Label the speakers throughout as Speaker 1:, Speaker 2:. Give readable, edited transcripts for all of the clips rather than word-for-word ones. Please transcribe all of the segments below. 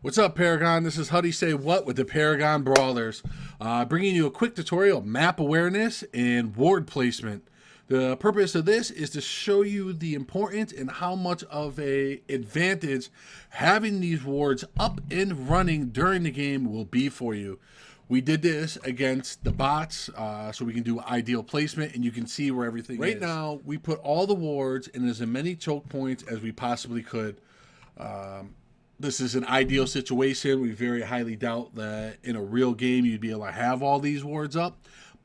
Speaker 1: What's up, Paragon? This is Huddy Say What with the Paragon Brawlers, bringing you a quick tutorial of map awareness and ward placement. The purpose of this is to show you the importance and how much of a advantage having these wards up and running during the game will be for you. We did this against the bots, so we can do ideal placement, and you can see where everything is. Right now, we put all the wards in as many choke points as we possibly could. This is an ideal situation. We very highly doubt that in a real game you'd be able to have all these wards up,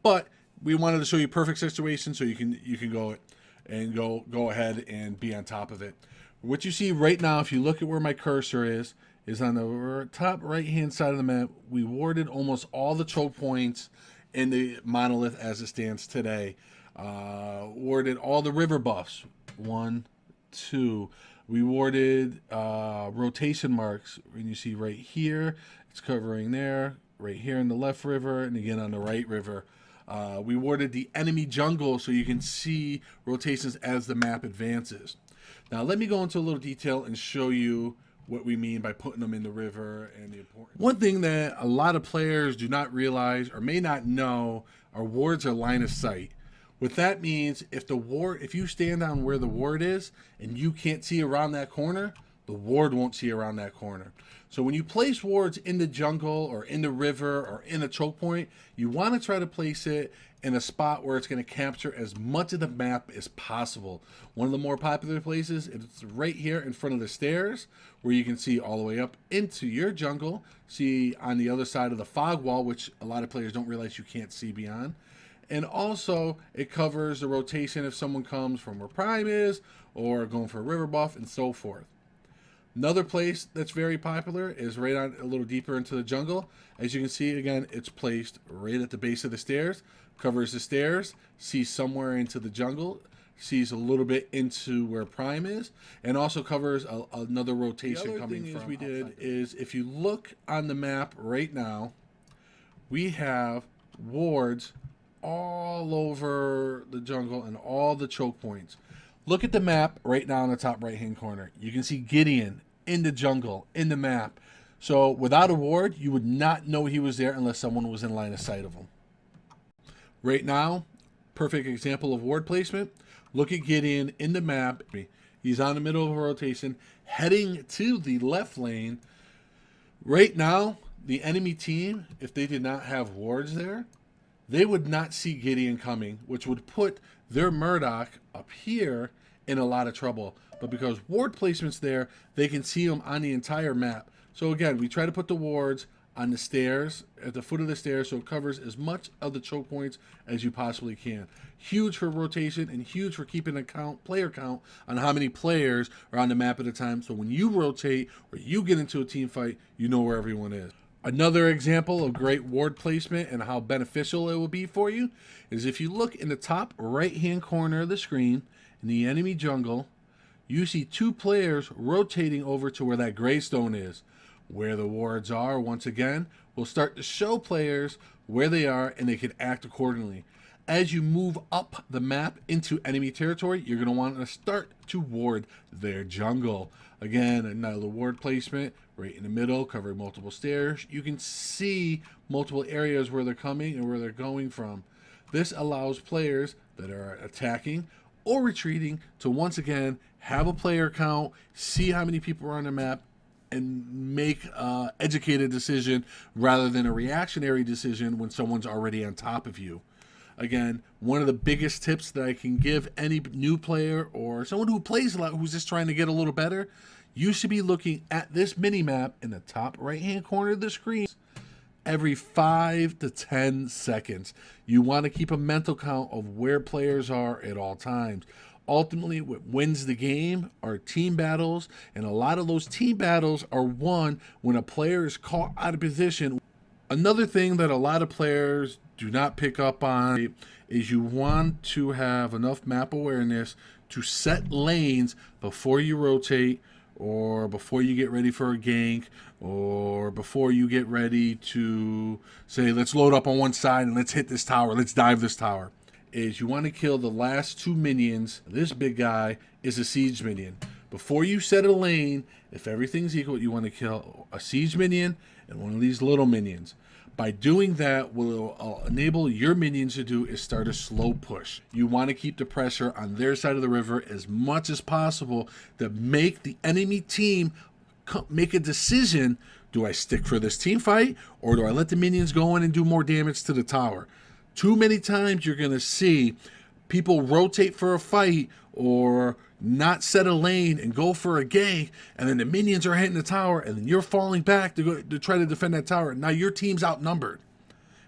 Speaker 1: but we wanted to show you perfect situation so you can go ahead and be on top of it. What you see right now, if you look at where my cursor is on the top right hand side of the map. We warded almost all the choke points in the monolith as it stands today. Warded all the river buffs. 1, 2. We warded rotation marks, and you see right here, it's covering there, right here in the left river, and again on the right river. We warded the enemy jungle so you can see rotations as the map advances. Now let me go into a little detail and show you what we mean by putting them in the river and the importance. One thing that a lot of players do not realize or may not know are wards are line of sight. What that means, if you stand on where the ward is and you can't see around that corner, the ward won't see around that corner. So when you place wards in the jungle or in the river or in a choke point, you want to try to place it in a spot where it's going to capture as much of the map as possible. One of the more popular places is right here in front of the stairs, where you can see all the way up into your jungle, see on the other side of the fog wall, which a lot of players don't realize you can't see beyond. And also, it covers the rotation if someone comes from where Prime is, or going for a river buff, and so forth. Another place that's very popular is right on a little deeper into the jungle. As you can see, again, it's placed right at the base of the stairs, covers the stairs, sees somewhere into the jungle, sees a little bit into where Prime is, and also covers another rotation coming from. The other thing we did is, if you look on the map right now, we have wards all over the jungle and all the choke points. Look at the map right now in the top right hand corner. You can see Gideon in the jungle, in the map. So without a ward, you would not know he was there unless someone was in line of sight of him. Right now, perfect example of ward placement. Look at Gideon in the map. He's on the middle of a rotation, heading to the left lane. Right now, the enemy team, if they did not have wards there, they would not see Gideon coming, which would put their Murdoch up here in a lot of trouble. But because ward placement's there, they can see him on the entire map. So again, we try to put the wards on the stairs, at the foot of the stairs, so it covers as much of the choke points as you possibly can. Huge for rotation and huge for keeping a player count on how many players are on the map at a time. So when you rotate or you get into a team fight, you know where everyone is. Another example of great ward placement and how beneficial it will be for you is if you look in the top right hand corner of the screen in the enemy jungle, you see 2 players rotating over to where that greystone is. Where the wards are, once again, will start to show players where they are and they can act accordingly. As you move up the map into enemy territory, you're going to want to start to ward their jungle. Again, another ward placement right in the middle, covering multiple stairs. You can see multiple areas where they're coming and where they're going from. This allows players that are attacking or retreating to once again have a player count, see how many people are on the map, and make an educated decision rather than a reactionary decision when someone's already on top of you. Again, one of the biggest tips that I can give any new player or someone who plays a lot who's just trying to get a little better, you should be looking at this mini map in the top right hand corner of the screen every 5 to 10 seconds. You want to keep a mental count of where players are at all times. Ultimately, what wins the game are team battles, and a lot of those team battles are won when a player is caught out of position. Another thing that a lot of players do not pick up on is you want to have enough map awareness to set lanes before you rotate, or before you get ready for a gank, or before you get ready to say, let's load up on one side and let's hit this tower, let's dive this tower. Is you want to kill the last 2 minions. This big guy is a siege minion. Before you set a lane, if everything's equal, you want to kill a siege minion and one of these little minions. By doing that, what will enable your minions to do is start a slow push. You want to keep the pressure on their side of the river as much as possible to make the enemy team make a decision. Do I stick for this team fight, or do I let the minions go in and do more damage to the tower? Too many times you're going to see people rotate for a fight or not set a lane and go for a gank, and then the minions are hitting the tower, and then you're falling back to try to defend that tower. Now your team's outnumbered.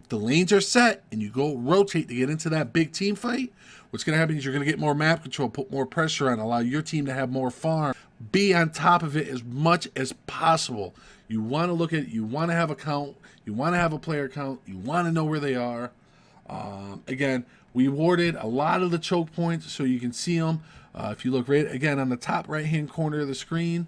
Speaker 1: If the lanes are set and you go rotate to get into that big team fight, what's going to happen is you're going to get more map control, put more pressure on, allow your team to have more farm, be on top of it as much as possible. You want to look at it, you want to have a count, you want to have a player count, you want to know where they are. Again, we awarded a lot of the choke points so you can see them. If you look right again on the top right hand corner of the screen,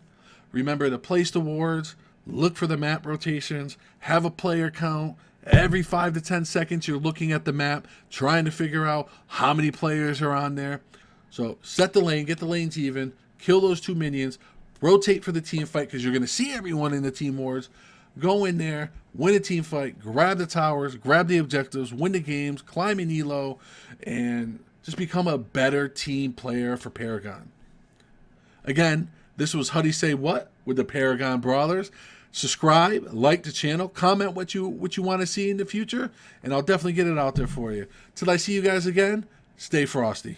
Speaker 1: remember to place the awards, look for the map rotations, have a player count. Every 5 to 10 seconds you're looking at the map, trying to figure out how many players are on there. So set the lane, get the lanes even, kill those 2 minions, rotate for the team fight because you're going to see everyone in the team wars. Go in there, win a team fight, grab the towers, grab the objectives, win the games, climb an elo, and just become a better team player for Paragon. Again, this was Huddy Say What with the Paragon Brawlers. Subscribe, like the channel, comment what you want to see in the future, and I'll definitely get it out there for you. Till I see you guys again, stay frosty.